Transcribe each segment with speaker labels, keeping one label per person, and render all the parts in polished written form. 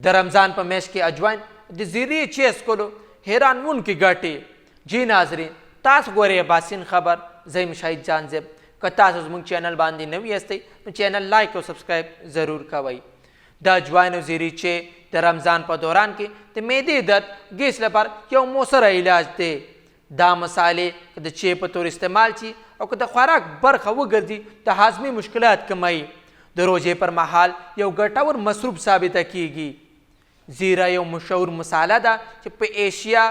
Speaker 1: د رمضان په میاشت کې اجوین د زیرې چیز کولو حیرانوونکې ګټې. جی ناظرین، تاسو ګورئ باسین خبر. زه یم شهید جان زیب. که تاسو زموږ چینل باندې نوي یاستئ نو چینل لایک او سبسکرایب ضرور کوئ. د اجوین او زیرې چې د رمضان په دوران کې د معدې درد ګیس لپاره یو مؤثره علاج دی. دا مسالې که د چای په تور استعمال شي او که د خوراک برخه وګرځي د هاضمې مشکلات کموي. د روژې پر مهال یو ګټور مصروف ثابته کیږي. زیره یو مشهور مساله ده چې په ایشیا،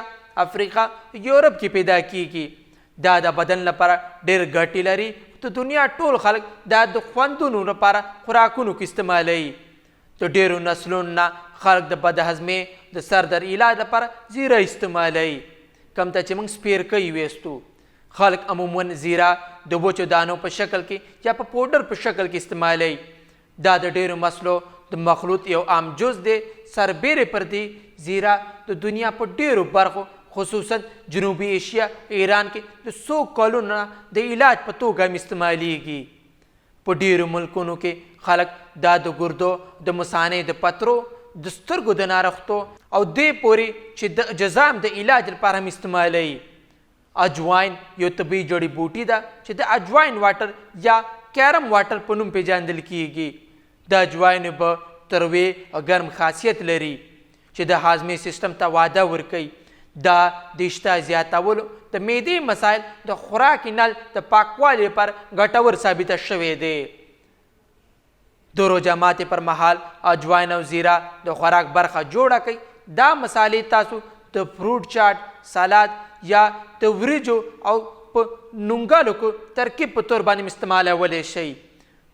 Speaker 1: افریقا، یورپ کې پیدا کیږي. دا د بدن لپاره ډېر ګټې لري. د دنیا ټول خلک دا د خوندونو لپاره خوراکونو کې استعمالوي. د ډېرو نسلونو نه خلک د بدهضمۍ د سر درد علاج لپاره زیره استعمالوي. کم ته چې موږ سپیرکۍ ویستو، خلک عموما زیره د وچو دانو په شکل کې یا په پوډر په شکل کې استعمالوي. دا د ډېرو مسلو د مخلوط یو عام جز دی. سربیرې پر دې زیره د دنیا په ډېرو برخو خصوصا جنوبي ایشیا، ایران کې د 100 کلونو نه د علاج په توګه هم استعمالیږي. په ډېرو ملکونو کې خلک دا د ګردو د مثانې د پترو، د سترګو د ناروغتو او دې پورې چې د جذام د علاج لپاره هم استعمالوي. اجوین یو طبیعي جړی بوټي ده چې د اجوین واټر یا کیرم واټر په نوم پیژندل کیږي. د اجوین به تروی او ګرم خاصیت لري چې د هاضمې سیستم ته واده ورکوي. دا د اشتها زیاتولو، د معدې مسایل، د خوراکي نل د پاکوالي لپاره ګټور ثابته شوی دی. د روژه ماتې پر مهال اجوین او زیره د خوراک برخه جوړه کوي. دا مسالې تاسو د فروټ چاټ، سلاد یا د وریجو او په نونګالو کو ترکیب په طور باندې استعمالولی شئ.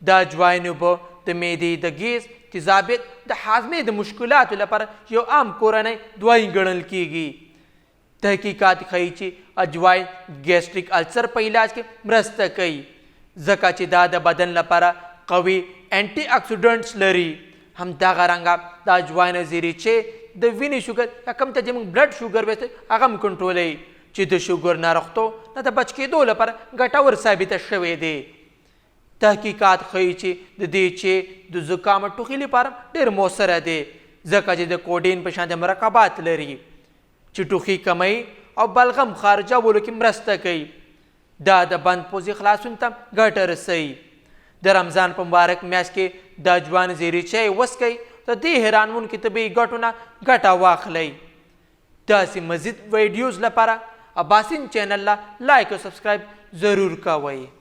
Speaker 1: د اجوین اوبه د معدې د ګیس، تیزابیت، د هاضمې د مشکلاتو لپاره یو عام کورنۍ دوايي ګڼل کیږي. تحقیقات ښیي چې اجوین ګیسټریک السر په علاج کې مرسته کوي ځکه چې دا د بدن لپاره قوي انټي اکسیډنټس لري. همدغه رنګه د اجوین او زیرې چې د وینې شوګر یا کوم ته چې موږ بلډ شوګر ویسته هغه هم کنټرولوي چې د شوګر ناروغتو نه د بچ کېدو لپاره ګټور ثابته شوی دی. تحقیقات ښیي چې د دې چې د زکام ټوخي لپاره ډېر مؤثره دی ځکه چې د کوډین په شان د مرکبات لري چې ټوخي کموي او بلغم خارجولو کې مرسته کوي. دا د بند پوزې خلاصون ته ګټه رسوي. د رمضان په مبارک میاشت کې د اجوین زیرې چای وڅښئ. د دې حیرانوونکې طبیعي ګټو نه ګټه واخلئ. داسې مزید ویډیوز لپاره اباسین چینل لا لایک او سبسکرایب ضرور کوئ.